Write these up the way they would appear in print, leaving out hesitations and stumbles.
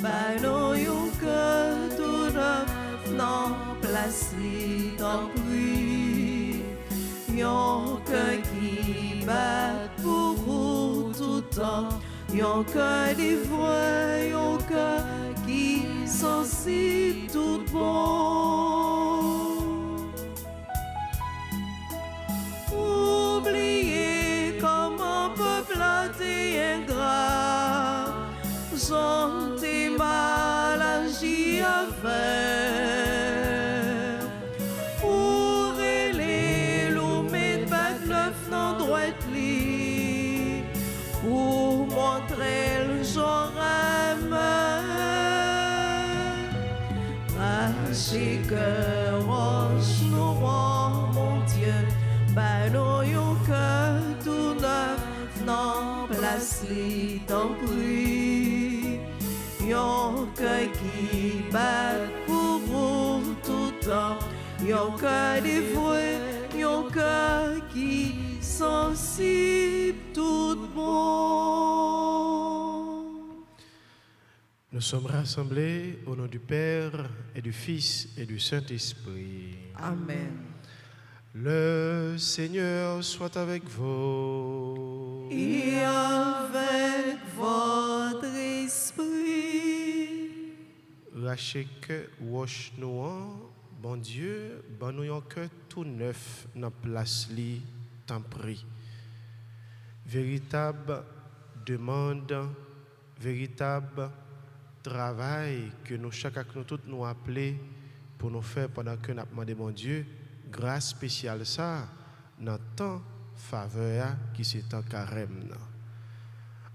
bah non yon cœur tout neuf, non place li t'en prie. Yon cœur qui bat pour vous tout temps, yon cœur d'ivrogne, yon cœur qui sensible tout bon. Oubliez comment peuple a été ingrat, j'en t'ai mal agi avec. Pour les loups neuf non droite li, pour montrer le genre aime. Raché cœur roche noir, mon Dieu, bah non yon cœur tout neuf, non place li t'en prie. Yon cœur qui bat pour vous tout temps, yon cœur dévoué, yon cœur qui sensible tout bon. Nous sommes rassemblés au nom du Père et du Fils et du Saint-Esprit. Amen. Le Seigneur soit avec vous. Et avec votre esprit. Lâchez que roche nous, bon Dieu, bon nous yon que tout neuf dans place li, t'en prie. Véritable demande, véritable travail que nous chacun nous tous nous appelés pour nous faire pendant que nous avons demandé mon Dieu, grâce spéciale ça, dans temps faveur qui c'est en carême.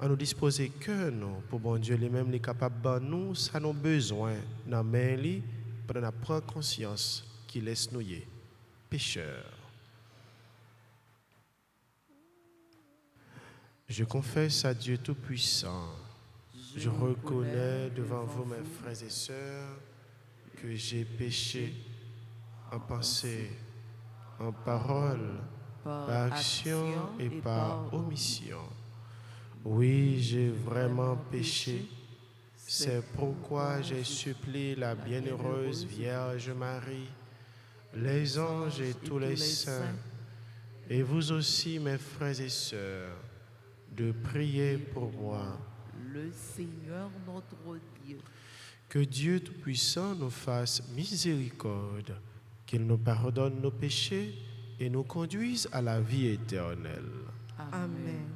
On nous disposer que nous, pour bon Dieu lui-même, les capables de nous, ça nous besoin dans main li pour nous prendre conscience qu'il laisse nous pécheurs. Je confesse à Dieu Tout-Puissant, je reconnais devant vous, mes frères et sœurs, que j'ai péché en pensée, en parole, par action et par omission. Oui, j'ai vraiment péché. C'est pourquoi j'ai supplié la bienheureuse Vierge Marie, les anges et tous les saints, et vous aussi, mes frères et sœurs, de prier pour moi. Le Seigneur notre Dieu. Que Dieu Tout-Puissant nous fasse miséricorde, qu'il nous pardonne nos péchés et nous conduise à la vie éternelle. Amen.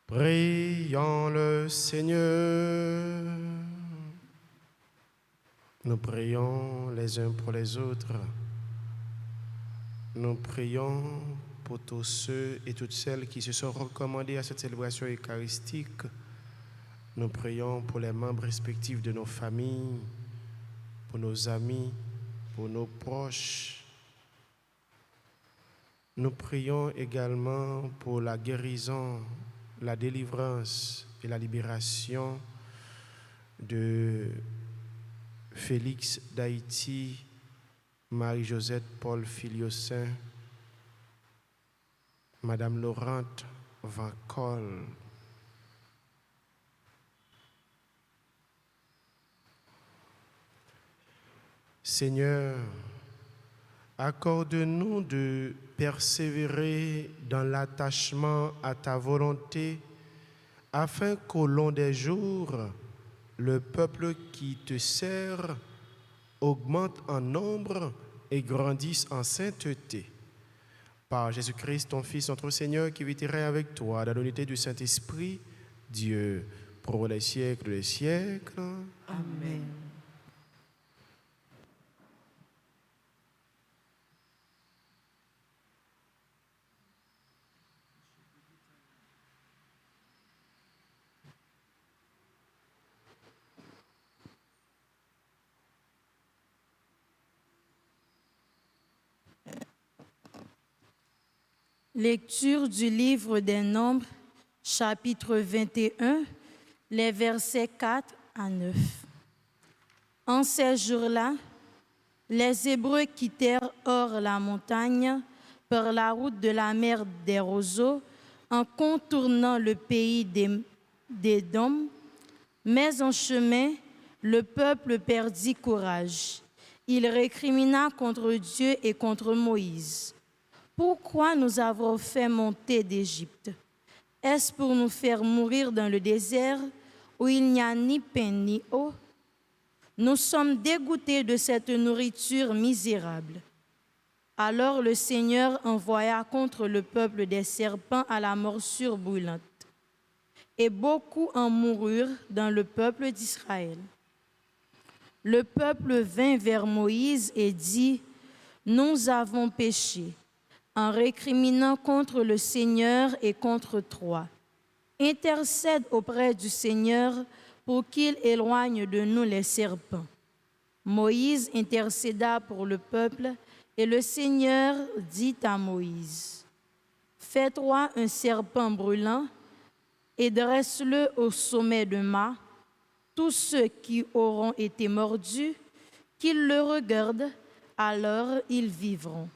Prions le Seigneur. Nous prions les uns pour les autres. Nous prions pour tous ceux et toutes celles qui se sont recommandés à cette célébration eucharistique. Nous prions pour les membres respectifs de nos familles, pour nos amis, pour nos proches. Nous prions également pour la guérison, la délivrance et la libération de Félix d'Haïti, Marie-Josette Paul Filiosain, Madame Laurente Van Col. Seigneur, accorde-nous de persévérer dans l'attachement à ta volonté, afin qu'au long des jours, le peuple qui te sert augmente en nombre et grandisse en sainteté. Par Jésus-Christ, ton Fils, notre Seigneur, qui vit et règne avec toi dans l'unité du Saint-Esprit, Dieu, pour les siècles des siècles. Amen. Lecture du livre des Nombres, chapitre 21, les versets 4 à 9. En ces jours-là, les Hébreux quittèrent hors la montagne par la route de la mer des roseaux en contournant le pays d'Édom, mais en chemin, le peuple perdit courage. Il récrimina contre Dieu et contre Moïse. Pourquoi nous avons fait monter d'Égypte? Est-ce pour nous faire mourir dans le désert où il n'y a ni pain ni eau? Nous sommes dégoûtés de cette nourriture misérable. Alors le Seigneur envoya contre le peuple des serpents à la morsure brûlante. Et beaucoup en moururent dans le peuple d'Israël. Le peuple vint vers Moïse et dit, « Nous avons péché en récriminant contre le Seigneur et contre toi. Intercède auprès du Seigneur pour qu'il éloigne de nous les serpents. » Moïse intercéda pour le peuple et le Seigneur dit à Moïse, « Fais-toi un serpent brûlant et dresse-le au sommet de mât. Tous ceux qui auront été mordus, qu'ils le regardent, alors ils vivront. »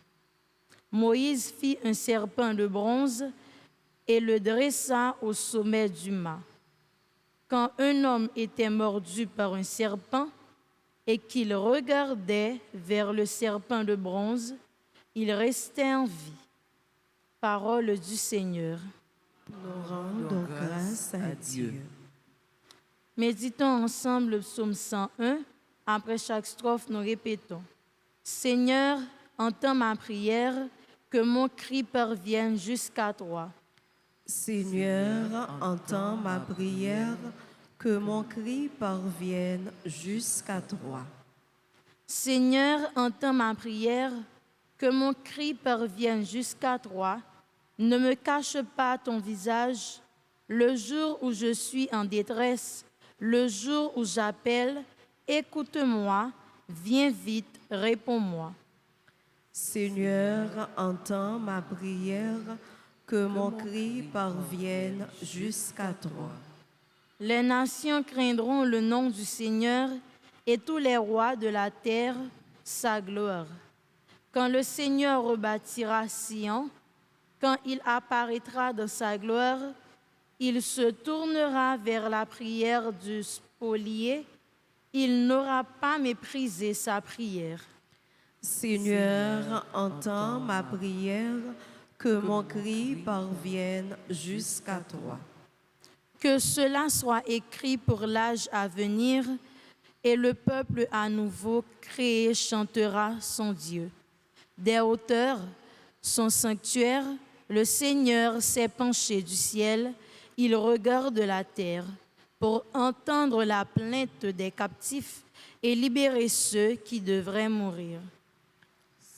Moïse fit un serpent de bronze et le dressa au sommet du mât. Quand un homme était mordu par un serpent et qu'il regardait vers le serpent de bronze, il restait en vie. Parole du Seigneur. Nous rendons grâce à Dieu. Méditons ensemble le psaume 101. Après chaque strophe, nous répétons. Seigneur, entends ma prière, que mon cri parvienne jusqu'à toi. Seigneur, entends ma prière, que mon cri parvienne jusqu'à toi. Seigneur, entends ma prière, que mon cri parvienne jusqu'à toi. Ne me cache pas ton visage, le jour où je suis en détresse, le jour où j'appelle, écoute-moi, viens vite, réponds-moi. Seigneur, entends ma prière, que mon cri parvienne jusqu'à toi. Les nations craindront le nom du Seigneur et tous les rois de la terre sa gloire. Quand le Seigneur rebâtira Sion, quand il apparaîtra dans sa gloire, il se tournera vers la prière du spolié, il n'aura pas méprisé sa prière. Seigneur, entends ma prière, que mon cri parvienne jusqu'à toi. Que cela soit écrit pour l'âge à venir, et le peuple à nouveau créé chantera son Dieu. Des hauteurs, son sanctuaire, le Seigneur s'est penché du ciel, il regarde la terre pour entendre la plainte des captifs et libérer ceux qui devraient mourir.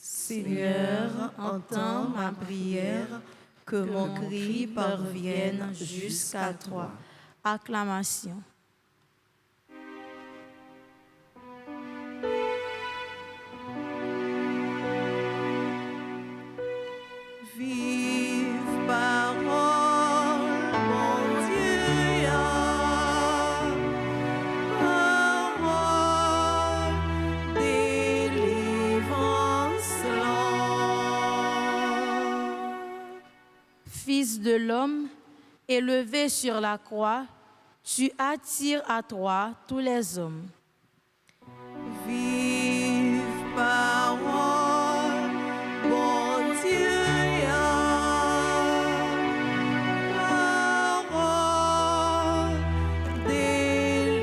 Seigneur, entends ma prière, que mon cri parvienne jusqu'à toi. Acclamation. Vive parole, mon Dieu, parole, délivrance. Fils de l'homme, élevé sur la croix, tu attires à toi tous les hommes. Vive parole, mon Dieu, parole, délivrance.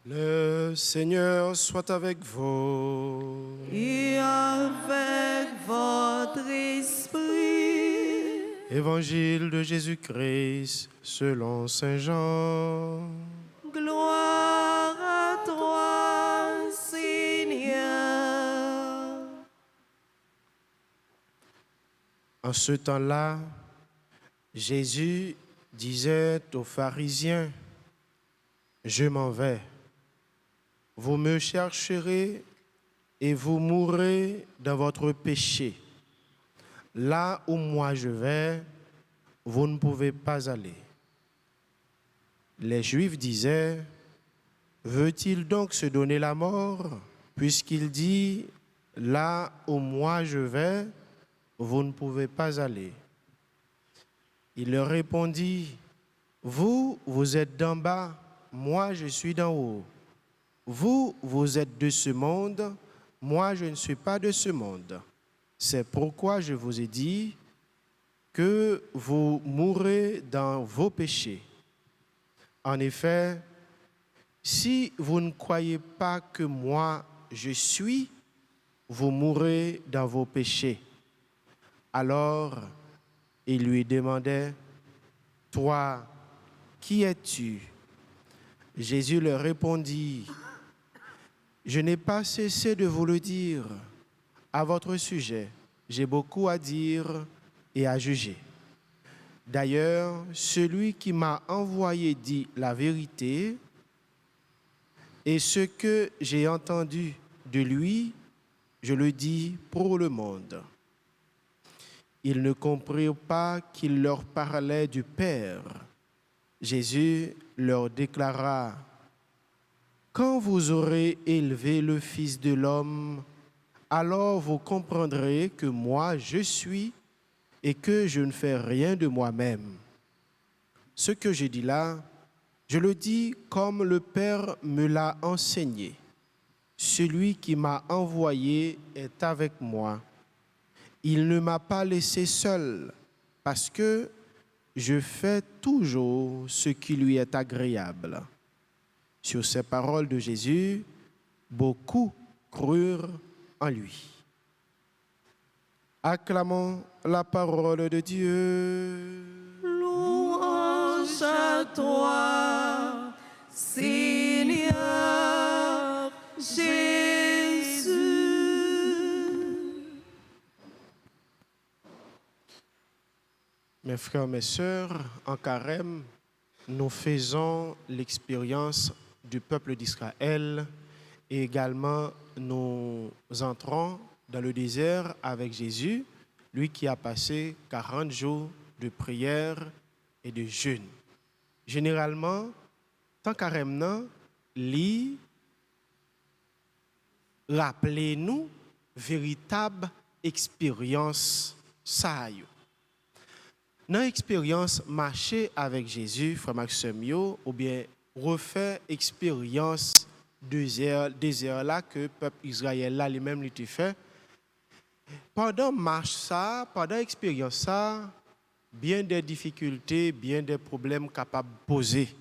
Le Seigneur soit avec vous. Et avec votre esprit. Évangile de Jésus-Christ selon Saint Jean. Gloire à toi, Seigneur. En ce temps-là, Jésus disait aux pharisiens, « Je m'en vais. Vous me chercherez et vous mourrez dans votre péché. Là où moi je vais, vous ne pouvez pas aller. » Les Juifs disaient, « Veut-il donc se donner la mort, puisqu'il dit, là où moi je vais, vous ne pouvez pas aller. » Il leur répondit, « Vous, vous êtes d'en bas, moi je suis d'en haut. Vous, vous êtes de ce monde, moi je ne suis pas de ce monde. C'est pourquoi je vous ai dit que vous mourrez dans vos péchés. En effet, si vous ne croyez pas que moi je suis, vous mourrez dans vos péchés. » Alors, il lui demandait, « Toi, qui es-tu » Jésus leur répondit, « Je n'ai pas cessé de vous le dire. À votre sujet, j'ai beaucoup à dire et à juger. D'ailleurs, celui qui m'a envoyé dit la vérité, et ce que j'ai entendu de lui, je le dis pour le monde. » Ils ne comprirent pas qu'il leur parlait du Père. Jésus leur déclara, « Quand vous aurez élevé le Fils de l'homme, alors vous comprendrez que moi je suis et que je ne fais rien de moi-même. Ce que je dis là, je le dis comme le Père me l'a enseigné. Celui qui m'a envoyé est avec moi. Il ne m'a pas laissé seul parce que je fais toujours ce qui lui est agréable. » Sur ces paroles de Jésus, beaucoup crurent en lui. Acclamons la parole de Dieu. Louange à toi, Seigneur Jésus. Mes frères, mes sœurs, en carême, nous faisons l'expérience du peuple d'Israël et également nous entrons dans le désert avec Jésus, lui qui a passé 40 jours de prière et de jeûne. Généralement, tant carême, rappelez-nous véritable expérience ça. Dans l'expérience marcher avec Jésus, frère Maxime, ou bien refaire expérience désert là que le peuple Israël là lui-même lui fait. Pendant marche ça, pendant expérience ça, bien des difficultés, bien des problèmes capables de poser.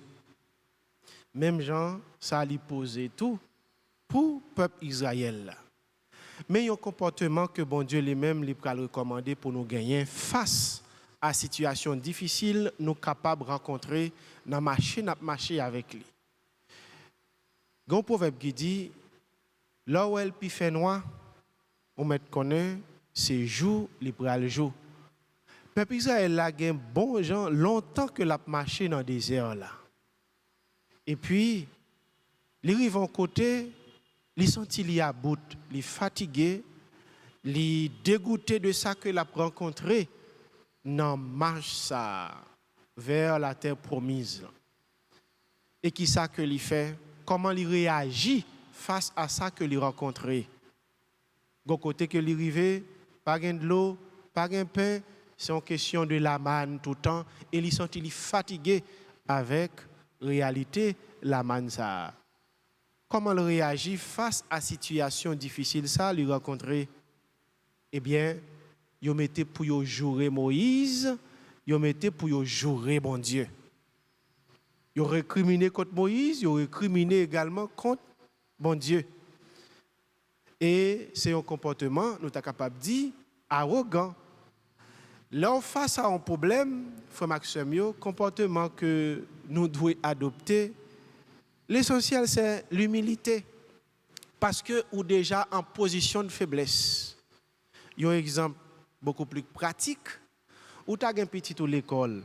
Même gens, ça lui poser tout pour le peuple Israël là. Mais il y a un comportement que bon Dieu lui-même lui a recommandé pour nous gagner face à situation difficile, nous capables de rencontrer dans marcher avec lui. Il y a un proverbe qui dit, là où elle fait noir, on met connaît, c'est jour, il pral jour. Peuple Israël a gagné bon gens longtemps que l'a marché dans le désert là. Et puis, les rives en côté, les senti li à bout, les fatigué, les dégoûté de ça que l'a rencontré dans marche ça vers la terre promise. Et qui ça que lui fait? Comment il réagit face à ça que lui rencontré? Gon côté que lui rivé, pas de l'eau, pas de pain, c'est une question de la manne tout le temps et il senti fatigué avec réalité la manne ça. Comment il réagit face à situation difficile ça lui rencontrer? Eh bien, il mettait pour yo jurer Moïse, il mettait pour yo jurer bon Dieu. Il récriminé contre Moïse, il récriminé également contre bon Dieu. Et c'est un comportement, nous sommes capables de dire, arrogant. Là, face à un problème, frère Maxime, comportement que nous devons adopter, l'essentiel, c'est l'humilité. Parce que ou déjà en position de faiblesse. Il y a un exemple beaucoup plus pratique. Ou tu as un petit à l'école.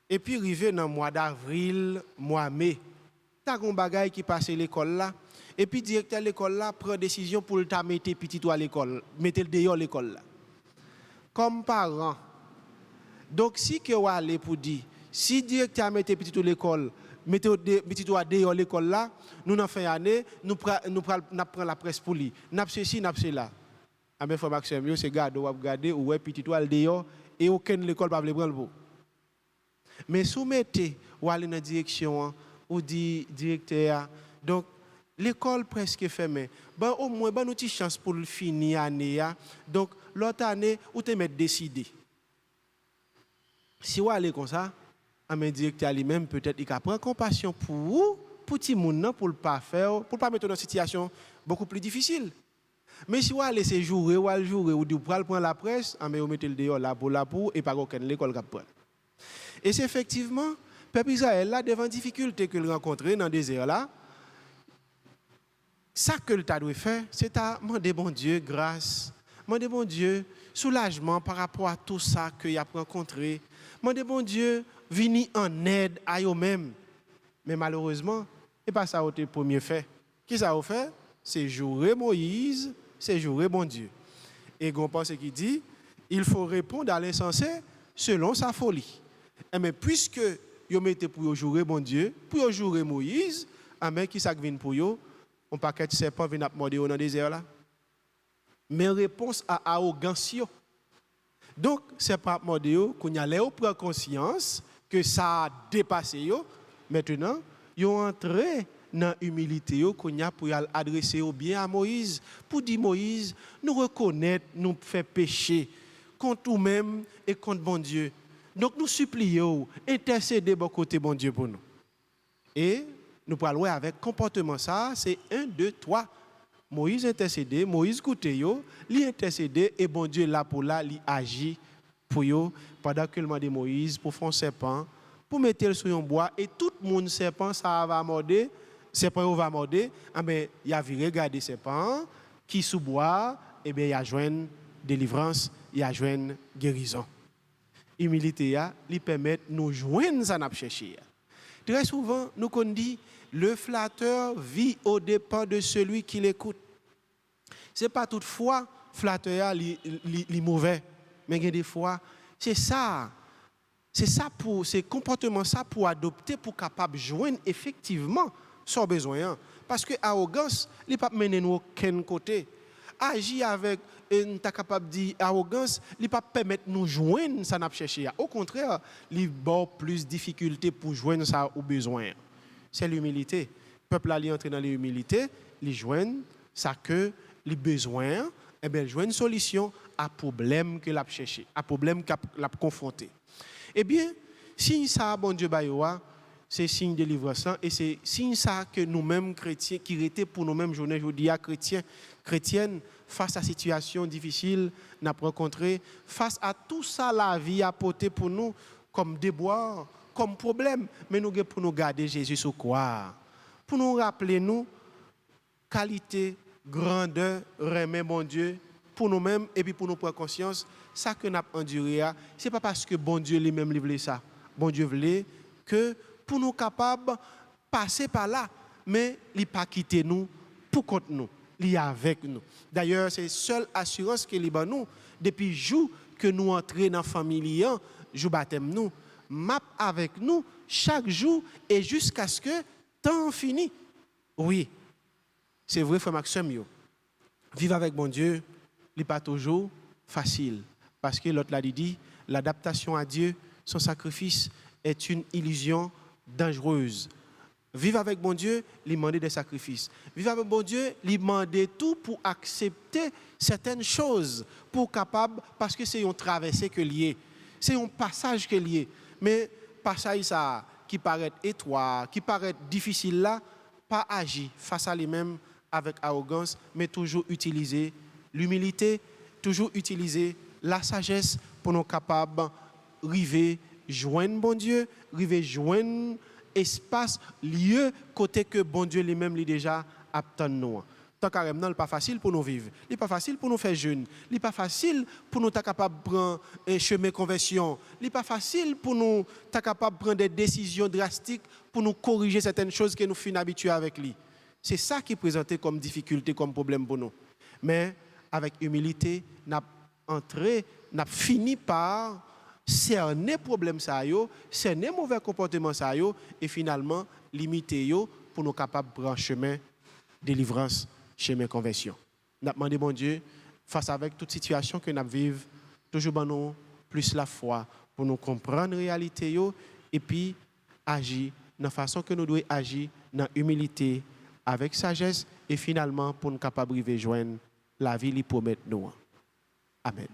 Et puis, arrivé dans le mois d'avril, mois de mai, tu as un bagage qui passe à l'école là. Et puis, directeur de l'école là prend décision pour le mettre petit à l'école, mettre le dehors à l'école là. Comme parent. Donc, si que vous allez pour dire, si directeur met petit à l'école, mettez petit à dehors l'école là, nous en fin d'année, nous prenons la presse pour lui. Nous ceci, nous cela. Ah ben, frère Maxime, c'est garde, ou regarder, ou ouais petit à dehors, et aucune l'école ne va pas prendre. Mais si vous mettez, ou allez dans la direction, ou dit directeur, donc l'école presque fermée. Ben, au moins, ben, nous avons une chance pour le finir l'année. Donc, l'autre année, vous te mettez décider. Si vous allez comme ça, un directeur lui-même, peut-être, il prend compassion pour vous, pour tout le monde, pour ne pas faire, pour ne pas mettre dans une situation beaucoup plus difficile. Mais si vous allez se jouer, ou vous prendre la presse, vous mettez le dehors là pour, et pas aucune l'école qui prend. Et c'est effectivement, le peuple Israël, là, devant difficulté qu'il rencontre dans le désert là, ça que le doit faire, c'est à demander bon Dieu grâce, demander bon Dieu soulagement par rapport à tout ça qu'il a rencontré, demander bon Dieu venir en aide à eux-mêmes. Mais malheureusement, ce n'est pas ça le premier fait. Qui ça a fait? C'est jouer Moïse, c'est jouer bon Dieu. Et on pense qu'il dit, il faut répondre à l'insensé selon sa folie. Mais puisque vous mettez pour jouer bon Dieu, pour jouer Moïse, qui ça vient pour vous? On paquet de serpents vient morder dans le désert là. Mais réponse à arrogance. Donc, c'est pas morder qu'on y a l'air prend conscience que ça a dépassé yo. Maintenant, ils ont entré dans l'humilité qu'on y a pour adresser bien à Moïse. Pour dire Moïse, nous reconnaître, nous faire pécher contre nous-mêmes et contre bon Dieu. Donc, nous supplions, intercéder bon côté bon Dieu pour nous. Et nous parlons avec comportement ça, c'est 1, 2, 3. Moïse intercédé, Moïse écouté yo, lui intercédé et bon Dieu là pour là, lui agit pour yo pendant que le demande Moïse pour faire un serpent, pour mettre le sur un bois et tout le monde serpent ça va morder, serpent va morder, mais il a viré garder serpent qui sous bois et bien il a joindre délivrance, il a joindre guérison. Humilité lui permet de nous joindre ça n'a chercher. Très souvent nous qu'on dit le flatteur vit aux dépens de celui qui l'écoute. Ce n'est pas toutefois flatteur li mauvais, mais il y a des fois, c'est comportement ça pour adopter, pour capable joindre effectivement son besoin. Parce que arrogance, il ne peut pas mener nous aucun côté. Agir avec capable de dire arrogance, il ne peut pas permettre nous joindre ça n'a cherché. Au contraire, il a plus de difficultés pour joindre ça au besoin. C'est l'humilité. Le peuple a entré dans l'humilité, il joint ça que les besoins, et bien, il joint une solution à problème que l'a cherché, à problème qu'il a confronté. Eh bien, signe ça, bon Dieu, c'est signe de délivrance et c'est signe ça que nous-mêmes chrétiens, qui étaient pour nous-mêmes journée, je dis à chrétiennes, face à la situation difficile, nous avons rencontré, face à tout ça, la vie a apporté pour nous comme déboire, comme problème, mais nous pour nous garder Jésus sous quoi? Pour nous rappeler nous qualité, grandeur, remet bon Dieu pour nous-mêmes et puis pour nous prendre conscience, ça que nous avons enduré, ce n'est pas parce que bon Dieu lui-même voulait ça. Bon Dieu voulait que pour nous capables de passer par là, mais il n'a pas quitté nous pour contre nous, il est avec nous. D'ailleurs, c'est la seule assurance qu'il a nous depuis le jour que nous entrons dans la famille, jour baptême nous, map avec nous chaque jour et jusqu'à ce que temps fini. Oui, c'est vrai, frère Maxime. Vivre avec bon Dieu, ce n'est pas toujours facile. Parce que l'autre l'a dit, l'adaptation à Dieu, son sacrifice, est une illusion dangereuse. Vivre avec bon Dieu, lui demander des sacrifices. Vivre avec bon Dieu, lui demander tout pour accepter certaines choses, pour capable, parce que c'est un traversée que lié, c'est un passage que lié. Mais passage ça qui paraît étroit, qui paraît difficile là, pas agir face à lui-même avec arrogance, mais toujours utiliser l'humilité, toujours utiliser la sagesse pour nous capables d'arriver joindre bon Dieu, arriver joindre espace, lieu, côté que bon Dieu lui-même lui déjà attend nous. Tant carrément, ce n'est pas facile pour nous vivre. Ce n'est pas facile pour nous faire jeune. Ce n'est pas facile pour nous être capables de prendre un chemin de conversion. Ce n'est pas facile pour nous être capables de prendre des décisions drastiques pour nous corriger certaines choses que nous sommes habitués avec lui. C'est ça qui est présenté comme difficulté, comme problème pour nous. Mais avec humilité, nous avons fini par cerner problème ça yo, cerner mauvais comportement ça yo et finalement limiter yo pour nous capables de prendre chemin délivrance, chemin conversion. Nous avons demandé bon Dieu face avec toute situation que nous vivons, toujours ben nous plus la foi pour nous comprendre la réalité yo et puis agir de la façon que nous devons agir dans humilité avec sagesse et finalement pour nous capables de joindre la vie qui promet nous. Amen.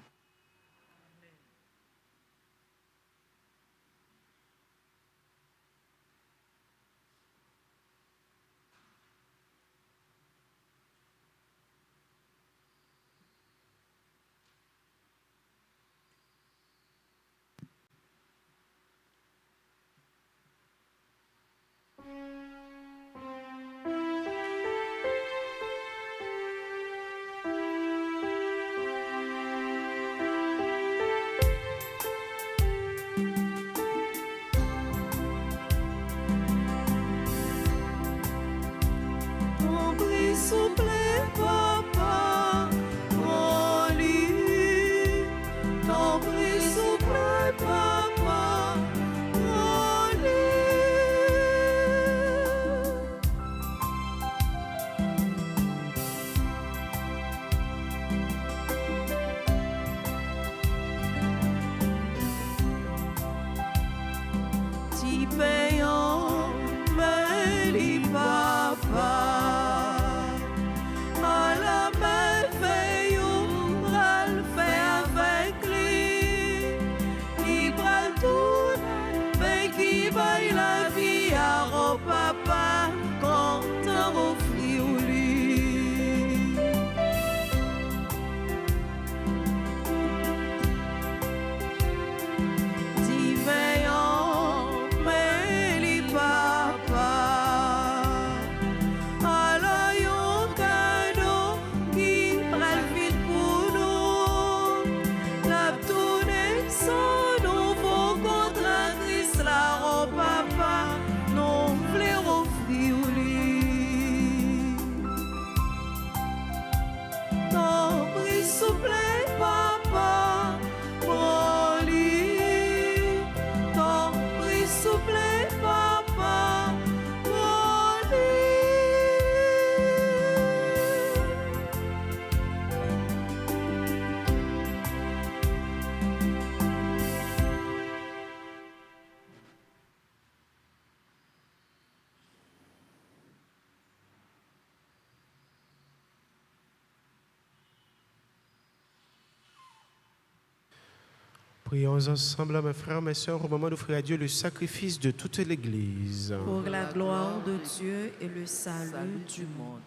Prions ensemble, mes frères, mes sœurs, au moment d'offrir à Dieu le sacrifice de toute l'Église. Pour la gloire de Dieu et le salut du monde.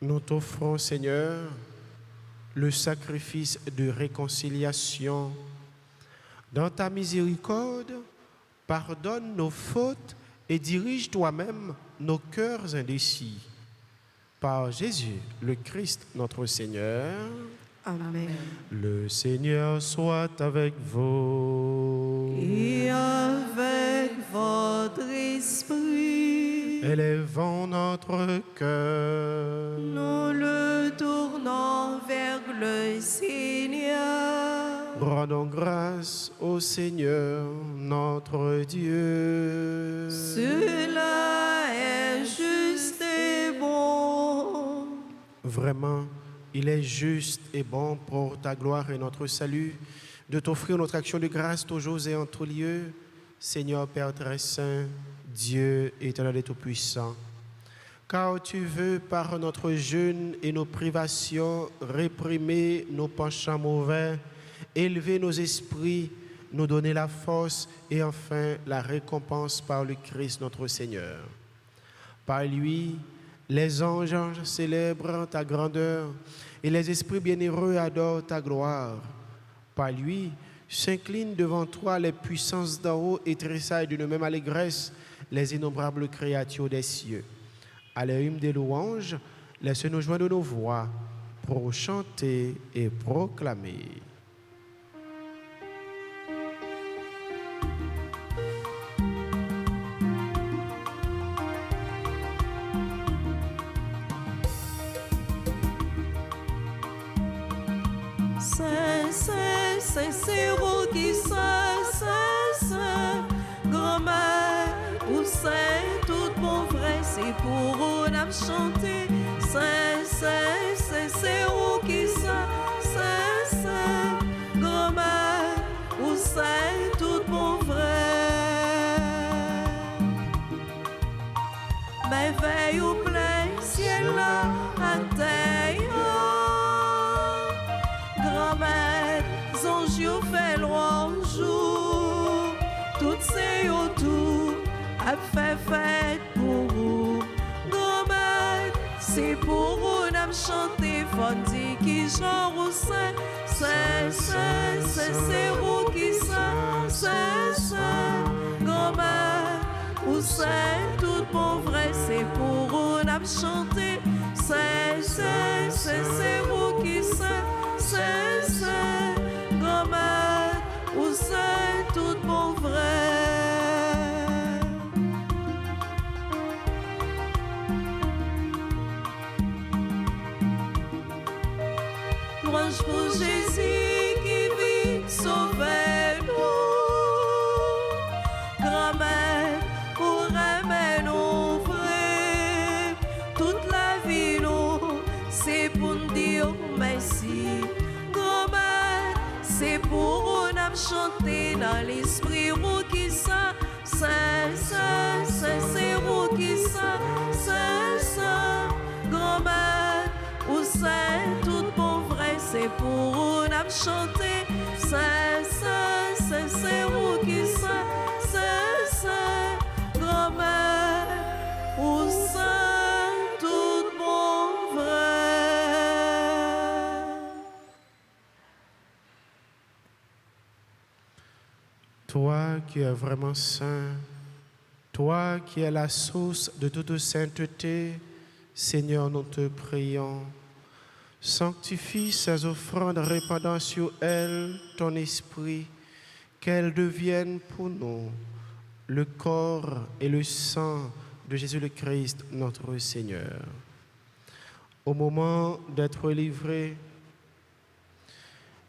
Nous t'offrons, Seigneur, le sacrifice de réconciliation. Dans ta miséricorde, pardonne nos fautes et dirige toi-même nos cœurs indécis. Par Jésus, le Christ, notre Seigneur. Amen. Le Seigneur soit avec vous. Et avec votre esprit. Élevons notre cœur. Nous le tournons vers le Seigneur. Rendons grâce au Seigneur, notre Dieu. Cela est juste et bon. Vraiment, il est juste et bon pour ta gloire et notre salut de t'offrir notre action de grâce toujours et en tout lieu, Seigneur Père très saint, Dieu éternel et tout-puissant. Car tu veux, par notre jeûne et nos privations, réprimer nos penchants mauvais, élever nos esprits, nous donner la force et enfin la récompense par le Christ notre Seigneur. Par lui, Les anges célèbrent ta grandeur et les esprits bienheureux adorent ta gloire. Par lui, s'inclinent devant toi les puissances d'en haut et tressaillent d'une même allégresse les innombrables créatures des cieux. À leur hymne des louanges, laisse-nous joindre nos voix pour chanter et proclamer. Saint, Saint, Saint, c'est vous qui Saint, Saint, Saint, grand-mère, ou Saint, tout bon vrai, c'est pour vous d'âme chanter. Saint, Saint, Saint, c'est vous qui Saint, Saint, Saint, grand-mère, ou Saint, tout bon vrai. Mais veille au plein ciel là, à terre. Grand-mère, anges yo fait louange, toutes ces autour a fait fête pour vous. Grand-mère, c'est pour vous d'âme chanter, faut dire qui genre au Saint, Saint, Saint, Saint, c'est vous qui Saint, Saint, Saint. Grand-mère, ou Saint, tout bon vrai, c'est pour vous d'âme chanter, Saint, Saint, Saint, c'est vous qui Saint. Saint, Saint, grand-mère, ou Saint, tout bon vrai. Louange pour Jésus qui vit sauver nous. Grand-mère, pour aimer nous vrai. Toute la vie, nous, c'est pour nous dire merci. C'est pour nous chanter dans l'esprit vous qui Saint, Saint, Saint, Saint, c'est vous qui Saint, Saint, Saint, grand-mère, ou Saint, tout bon vrai, c'est pour nous chanter, Saint, Saint, Saint, c'est vous qui Saint, Saint, Saint, grand-mère, ou Saint, tout bon vrai. Toi qui es vraiment saint, toi qui es la source de toute sainteté, Seigneur, nous te prions. Sanctifie ces offrandes répandant sur elles ton esprit, qu'elles deviennent pour nous le corps et le sang de Jésus le Christ, notre Seigneur. Au moment d'être livré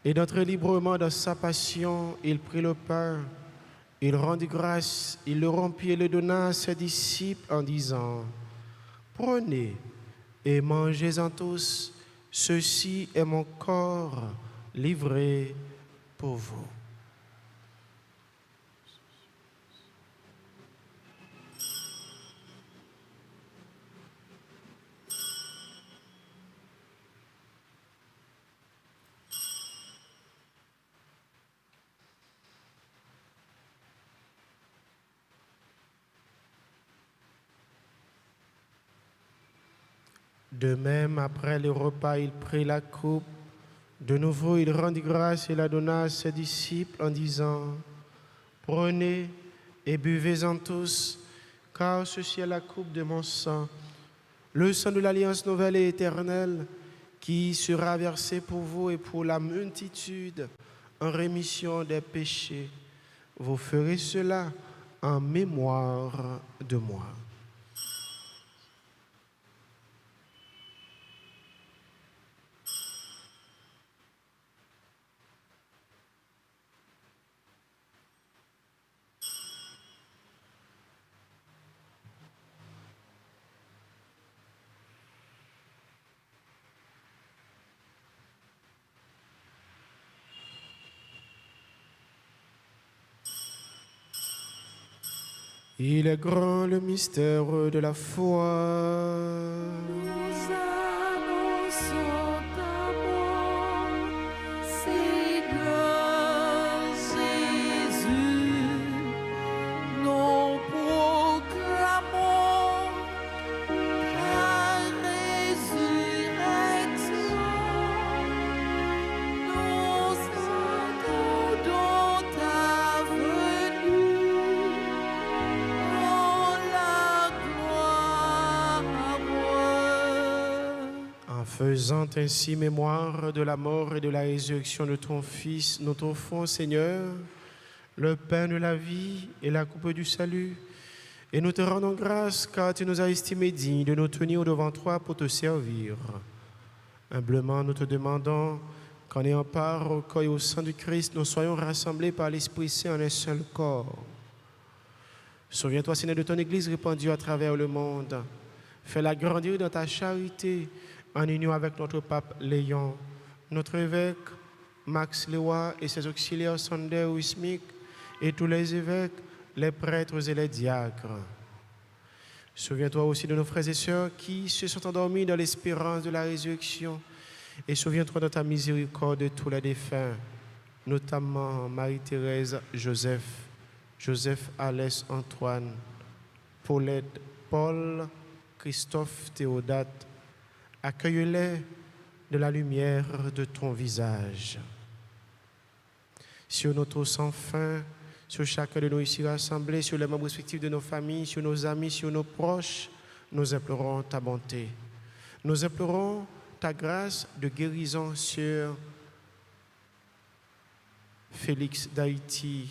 et d'entrer librement dans sa passion, il prit le pain, il rendit grâce, il le rompit et le donna à ses disciples en disant : Prenez et mangez-en tous, ceci est mon corps livré pour vous. De même, après le repas, il prit la coupe. De nouveau, il rendit grâce et la donna à ses disciples en disant : Prenez et buvez-en tous, car ceci est la coupe de mon sang, le sang de l'alliance nouvelle et éternelle, qui sera versé pour vous et pour la multitude en rémission des péchés. Vous ferez cela en mémoire de moi. Il est grand le mystère de la foi. Nous annonçons ta mort, Seigneur Jésus. Nous proclamons ta Faisant ainsi mémoire de la mort et de la résurrection de ton Fils, nous t'offrons, Seigneur, le pain de la vie et la coupe du salut. Et nous te rendons grâce car tu nous as estimés dignes de nous tenir devant toi pour te servir. Humblement, nous te demandons qu'en ayant part au corps et au sang du Christ, nous soyons rassemblés par l'Esprit Saint en un seul corps. Souviens-toi, Seigneur, de ton Église répandue à travers le monde. Fais-la grandir dans ta charité, en union avec notre pape Léon, notre évêque Max Lewa et ses auxiliaires Sander Wismik, et tous les évêques, les prêtres et les diacres. Souviens-toi aussi de nos frères et sœurs qui se sont endormis dans l'espérance de la résurrection, et souviens-toi de ta miséricorde de tous les défunts, notamment Marie-Thérèse Joseph, Joseph Alès Antoine, Paulette Paul, Christophe Théodate. Accueille-les de la lumière de ton visage. Sur notre sans fin, sur chacun de nous ici rassemblés, sur les membres respectifs de nos familles, sur nos amis, sur nos proches, nous implorons ta bonté. Nous implorons ta grâce de guérison sur Félix d'Haïti,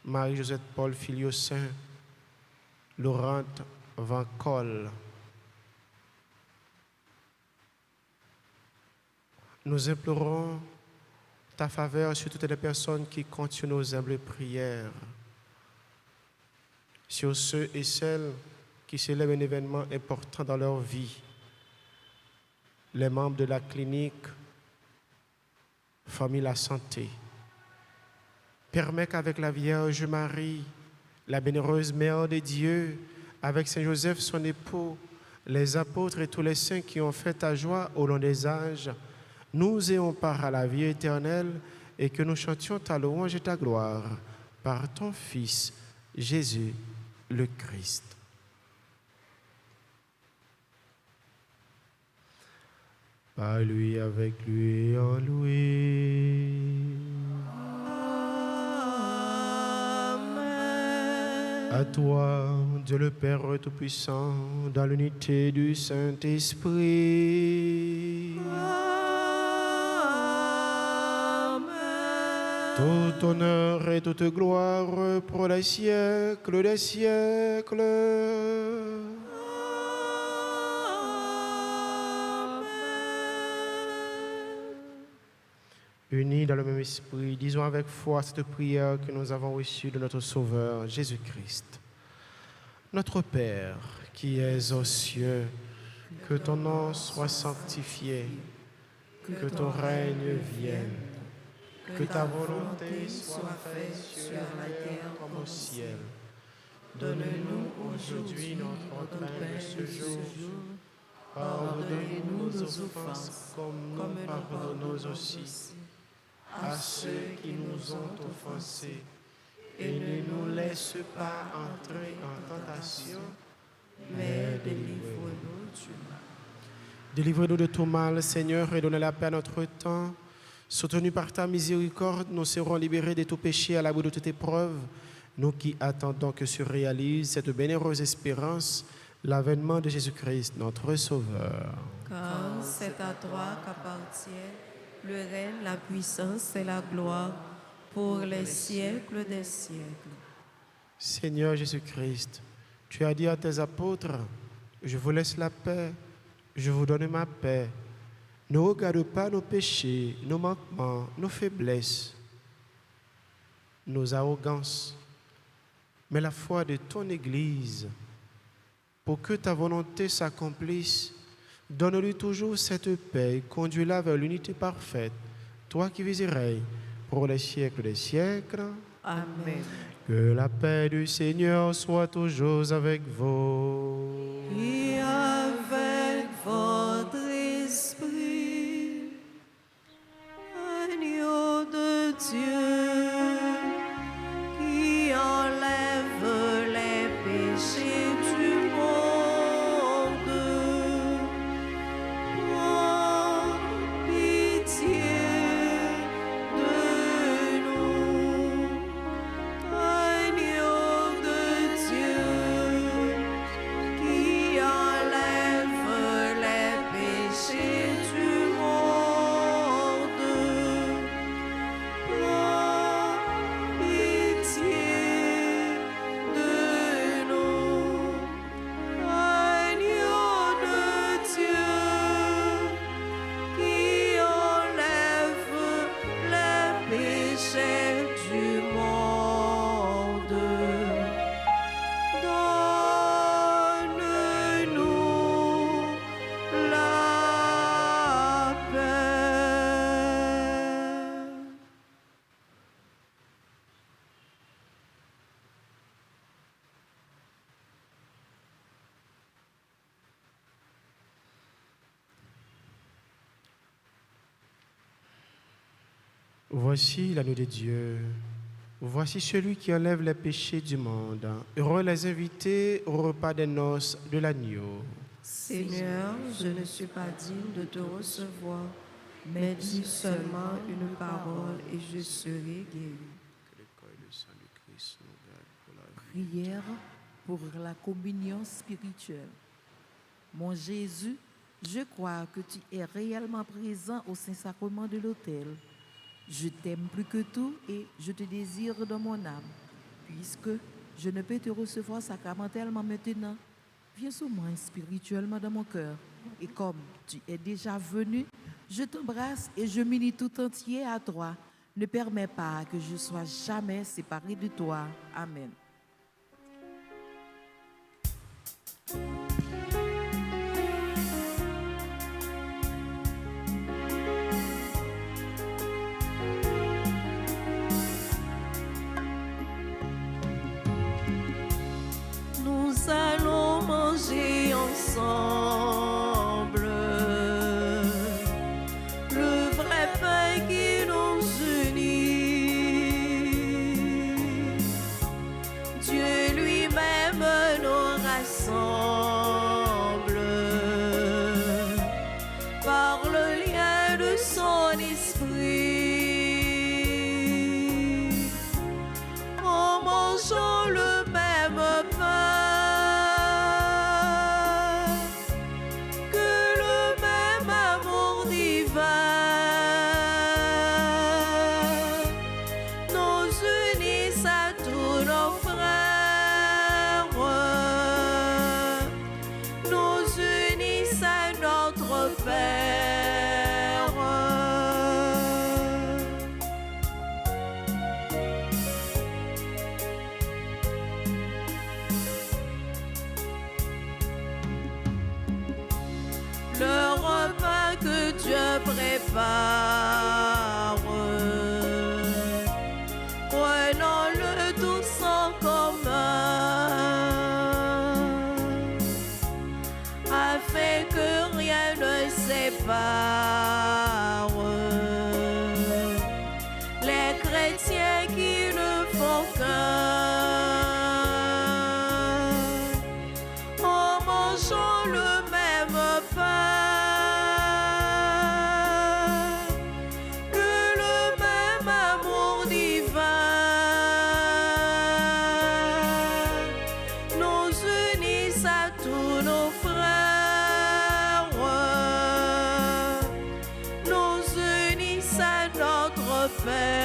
Marie-Josette Paul Filiosain, Laurent Van Col. Nous implorons ta faveur sur toutes les personnes qui comptent sur nos humbles prières, sur ceux et celles qui célèbrent un événement important dans leur vie, les membres de la clinique Famille La Santé. Permets qu'avec la Vierge Marie, la bienheureuse Mère de Dieu, avec Saint Joseph son époux, les apôtres et tous les saints qui ont fait ta joie au long des âges, nous ayons part à la vie éternelle et que nous chantions ta louange et ta gloire par ton Fils, Jésus le Christ. Par lui, avec lui et en lui. Amen. À toi, Dieu le Père Tout-Puissant, dans l'unité du Saint-Esprit. Tout honneur et toute gloire pour les siècles des siècles. Unis dans le même esprit, disons avec foi cette prière que nous avons reçue de notre Sauveur Jésus-Christ. Notre Père, qui es aux cieux, que ton nom soit sanctifié, que ton règne vienne. Que ta volonté soit faite sur la terre comme au ciel. Donne-nous aujourd'hui notre pain de ce jour. Pardonne-nous nos offenses comme nous pardonnons aussi à ceux qui nous ont offensés. Et ne nous laisse pas entrer en tentation, mais délivre-nous du mal. Délivre-nous de tout mal, Seigneur, et donne la paix à notre temps. Soutenus par ta miséricorde, nous serons libérés de tout péché à l'abri de toute épreuve, nous qui attendons que se réalise cette bienheureuse espérance, l'avènement de Jésus-Christ, notre Sauveur. Car c'est à toi qu'appartient le règne, la puissance et la gloire pour les siècles des siècles. Seigneur Jésus-Christ, tu as dit à tes apôtres, je vous laisse la paix, je vous donne ma paix. Ne regarde pas nos péchés, nos manquements, nos faiblesses, nos arrogances, mais la foi de ton Église. Pour que ta volonté s'accomplisse, donne-lui toujours cette paix et conduis-la vers l'unité parfaite, toi qui vis et règnes pour les siècles des siècles. Amen. Que la paix du Seigneur soit toujours avec vous. Et avec votre esprit, agneau de Dieu, qui enlève les péchés du monde, prends pitié de nous. Agneau de Dieu, qui Voici l'agneau de Dieu. Voici celui qui enlève les péchés du monde. Heureux les invités au repas des noces de l'agneau. Seigneur, je ne suis pas digne de te recevoir, mais dis seulement une parole et je serai guéri. Que le corps et le sang du Christ nous gardent pour la vie. Prière pour la communion spirituelle. Mon Jésus, je crois que tu es réellement présent au Saint-Sacrement de l'autel. Je t'aime plus que tout et je te désire dans mon âme. Puisque je ne peux te recevoir sacramentellement maintenant, viens sur moi spirituellement dans mon cœur. Et comme tu es déjà venu, je t'embrasse et je m'unis tout entier à toi. Ne permets pas que je sois jamais séparé de toi. Amen. Nous allons manger ensemble le vrai pain qui nous unit. Dieu lui-même nous rassemble par le lien de son esprit. En mangeant le même pain, que le même amour divin nous unisse à tous nos frères, nous unisse à notre Père. Le repas que Dieu prépare, prenons-le tous en commun, afin que rien ne sépare les chrétiens qui ne font qu'un. En mangeant le même pain, que le même amour divin nous unisse à tous nos frères, nous unisse à notre Père.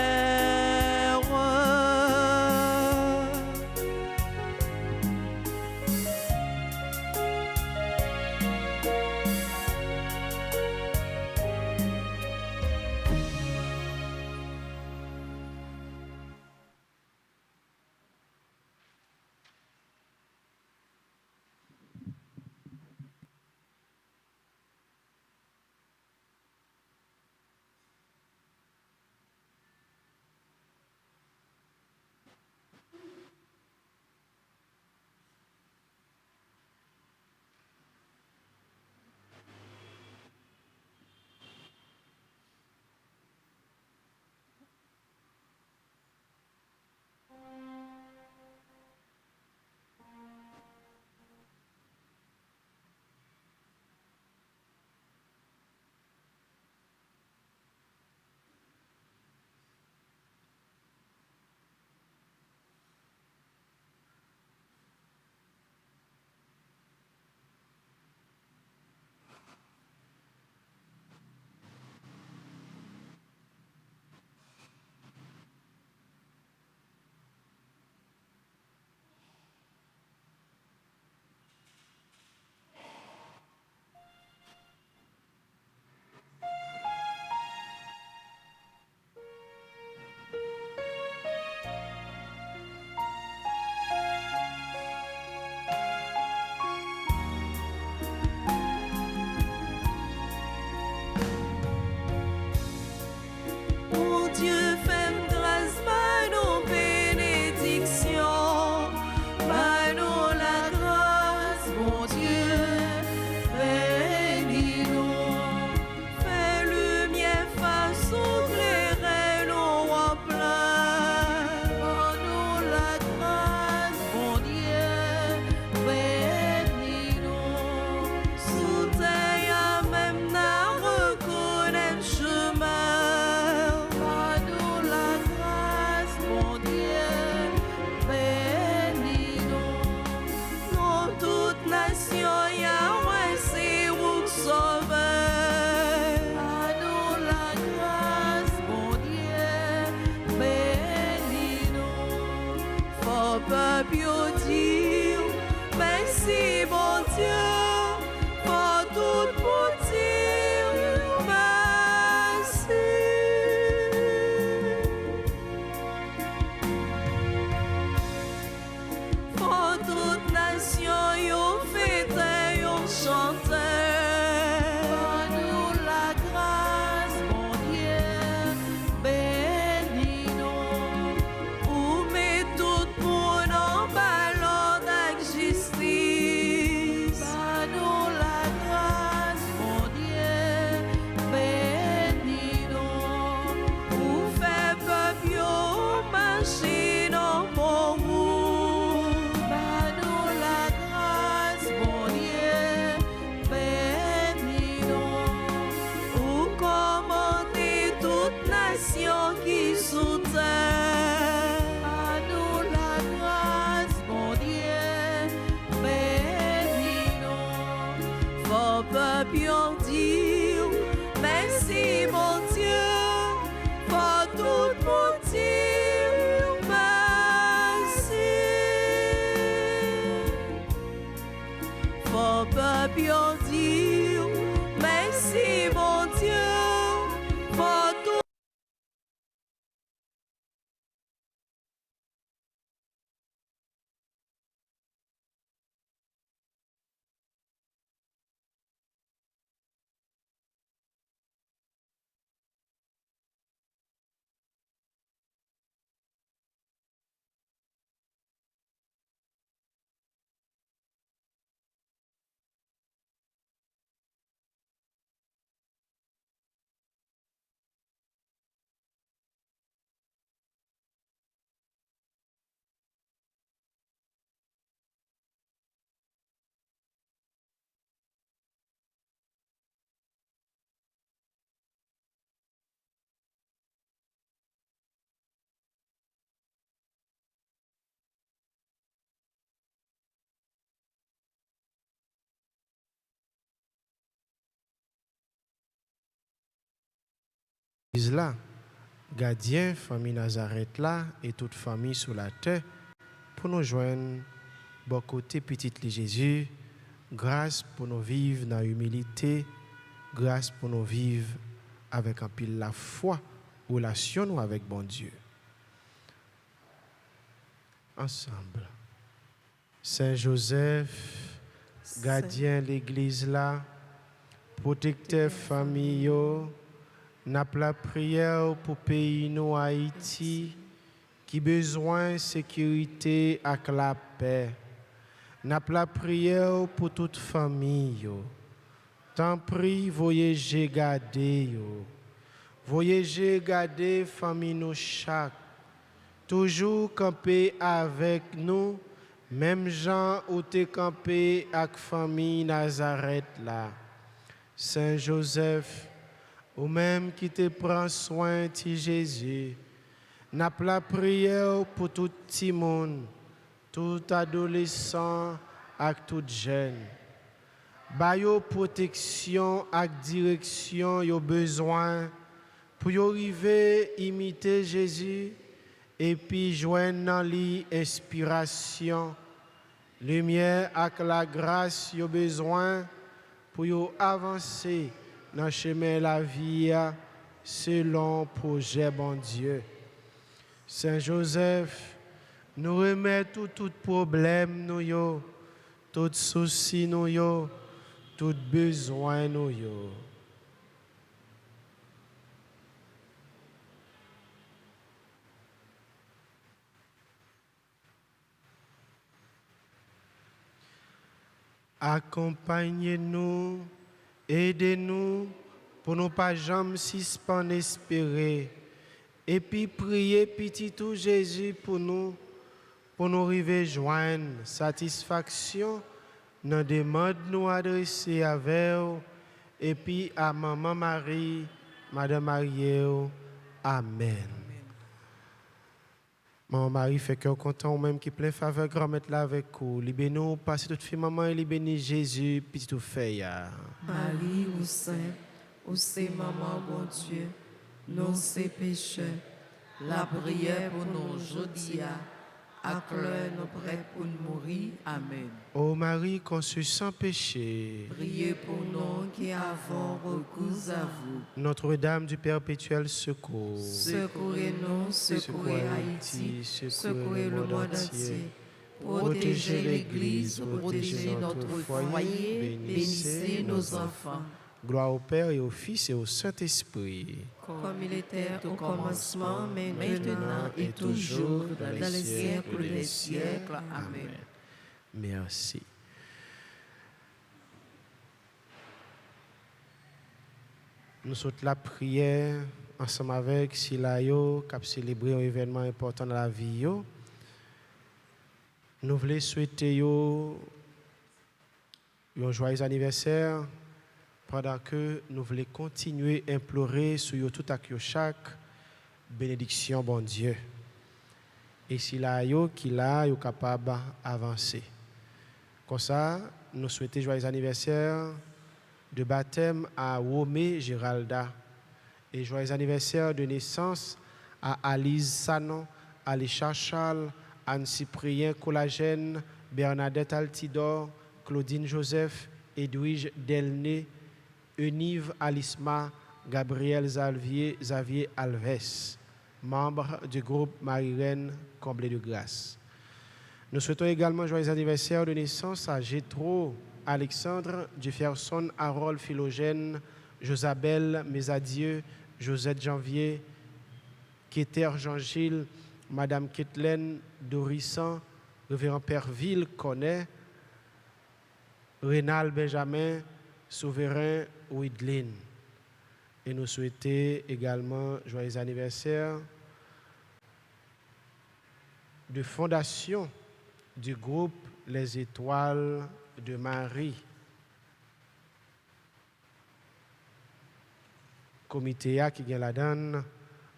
puis on dit merci mon Dieu pour tout. Là, gardien, famille Nazareth là, et toute famille sur la terre, pour nous joindre, bon côté petit Jésus, grâce pour nous vivre dans l'humilité, grâce pour nous vivre avec un pile la foi, relation nous avec bon Dieu. Ensemble. Saint Joseph, gardien l'église là, protecteur famille, n'a la prière pour pays nous Haïti qui besoin de sécurité et la paix. N'a la prière pour toute famille. Tant prie, voyez garder yo. Voyez garder famille nous chaque. Toujours camper avec nous, même gens où t'es campé avec famille Nazareth là. Saint Joseph, ou même qui te prend soin de Jésus, n'a la prière pour tout petit monde, tout adolescent et tout jeune. Bayo protection et direction yo besoin pour y arriver imiter Jésus et puis joindre dans lui inspiration, lumière et la grâce yo besoin pour y avancer dans le chemin de la vie selon le projet bon Dieu. Saint Joseph, nous remettons tout problème, nous, tout souci, nous, tout besoin, nous. Accompagnez-nous, aidez-nous pour ne pas jamais suspendre espérer. Et puis priez petit tout Jésus pour nous arriver à joindre satisfaction dans des modes nous adresser avec vous. Et puis à Maman Marie, Madame Marie, Amen. Maman Marie fait cœur content ou même qui plein faveur grand mettre là avec vous. Libérez nous passer toute fille maman et libérez Jésus petit tout fait. Marie ou saint, ou c'est maman bon Dieu, non c'est pécheur. La prière pour nous aujourd'hui, à l'heure nous prêts pour nous mourir. Amen. Ô Marie conçue sans péché, Priez pour nous qui avons recours à vous. Notre-Dame du Perpétuel Secours, Secourez-nous, secourez Haïti, secourez le monde entier. Protégez l'Église, protégez notre foyer, bénissez nos enfants. gloire au Père et au Fils et au Saint-Esprit. Comme il était au commencement, maintenant et toujours, dans les siècles des siècles. Amen. Merci. Nous sommes la prière ensemble avec Silayo, qui a célébré un événement important dans la vie. Nous voulons souhaiter un joyeux anniversaire pendant que nous voulons continuer à implorer sur tout à chaque bénédiction, bon Dieu. Et Silayo qui là, est capable d'avancer. Comme ça, nous souhaitons joyeux anniversaire de baptême à Womé Géralda et joyeux anniversaire de naissance à Alice Sanon, Alisha Charles, Anne Cyprien Collagène, Bernadette Altidor, Claudine Joseph Edwige Delné, Eunive Alisma, Gabriel Xavier Alves, membre du groupe Marie-Reine Comblé de Grâce. Nous souhaitons également joyeux anniversaire de naissance à Gétro Alexandre, Jefferson Harold Philogène, Josabelle Mesadieu, Josette Janvier, Kéter Jean-Gilles, Madame Kathleen Dorissan, Révérend Père Ville Connaît, Rénal Benjamin, Souverain Ouidline. Et nous souhaitons également joyeux anniversaire de fondation du groupe Les Étoiles de Marie. Comité qui vient la donne,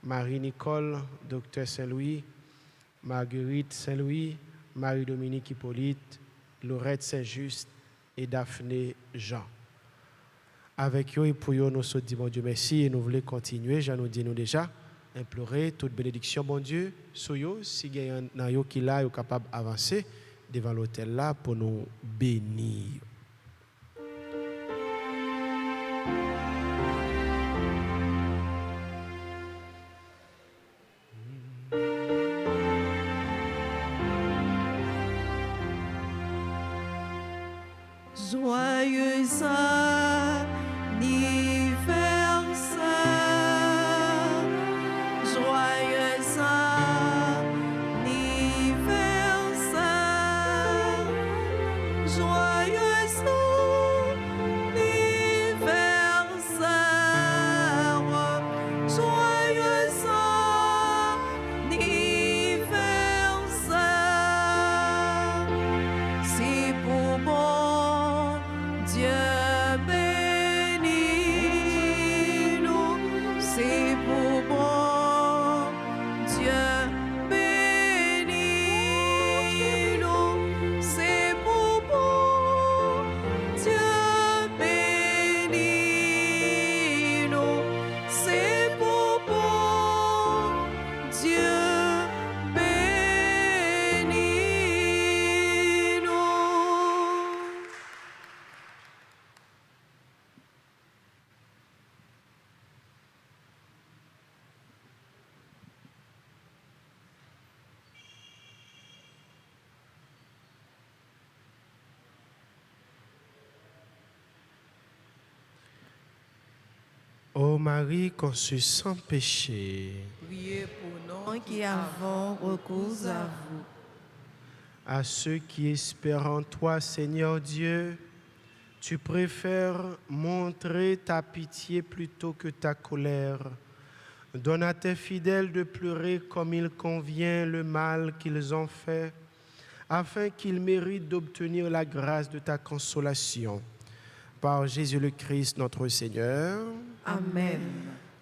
Marie-Nicole, Docteur Saint-Louis, Marguerite Saint-Louis, Marie-Dominique Hippolyte, Laurette Saint-Just et Daphné Jean. Avec eux et pour eux, nous sommes dit, bon Dieu, merci et nous voulons continuer. Je nous dis nous déjà, implorer toute bénédiction, bon Dieu, sur eux, si il y a un yo qui là, est capable d'avancer devant l'autel là pour nous bénir. Joyeux anniversaire, joyeux anniversaire, joyeux anniversaire, joyeux anniversaire. C'est pour bon Dieu bénis-nous, c'est pour bon Dieu bénis-nous, c'est pour bon Dieu bénis-nous, c'est pour bon Dieu bénis-nous. Ô Marie conçue sans péché, Priez pour Nous qui avons recours à vous, à ceux qui espèrent en toi, Seigneur Dieu, tu préfères montrer ta pitié plutôt que ta colère. Donne à tes fidèles de pleurer comme il convient le mal qu'ils ont fait, afin qu'ils méritent d'obtenir la grâce de ta consolation. Par Jésus le Christ, notre Seigneur. Amen.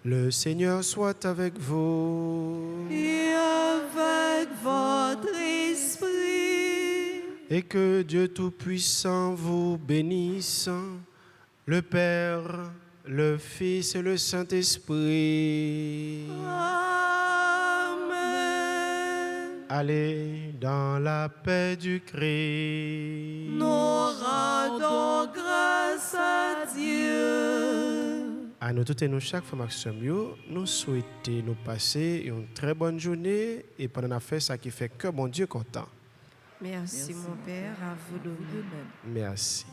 Le Seigneur soit avec vous. Et avec votre esprit, Et que Dieu Tout-Puissant vous bénisse, le Père, le Fils et le Saint-Esprit. Amen. Allez dans la paix du Christ. Nous rendons grâce à Dieu. À nous toutes et nous, chaque fois, Maxime, nous souhaitons nous passer une très bonne journée et pendant la fête, ça qui fait que mon Dieu est content. Merci, mon Père, à vous de même. Merci.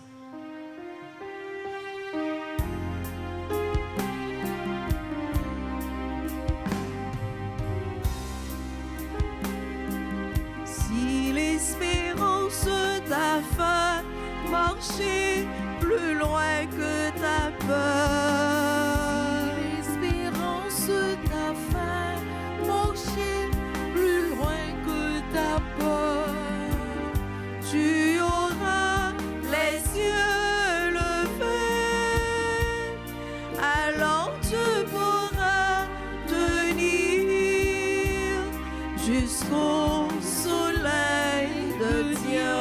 Si l'espérance t'a fait marcher plus loin que ta peur, l'espérance t'a fait marcher plus loin que ta peur. tu auras les yeux levés, alors tu pourras tenir jusqu'au soleil de Dieu.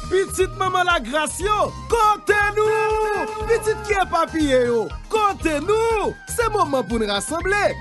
Petite maman la grâce yo, comptez-nous. Petite qui est papier yo, comptez-nous. C'est moment pour nous rassembler.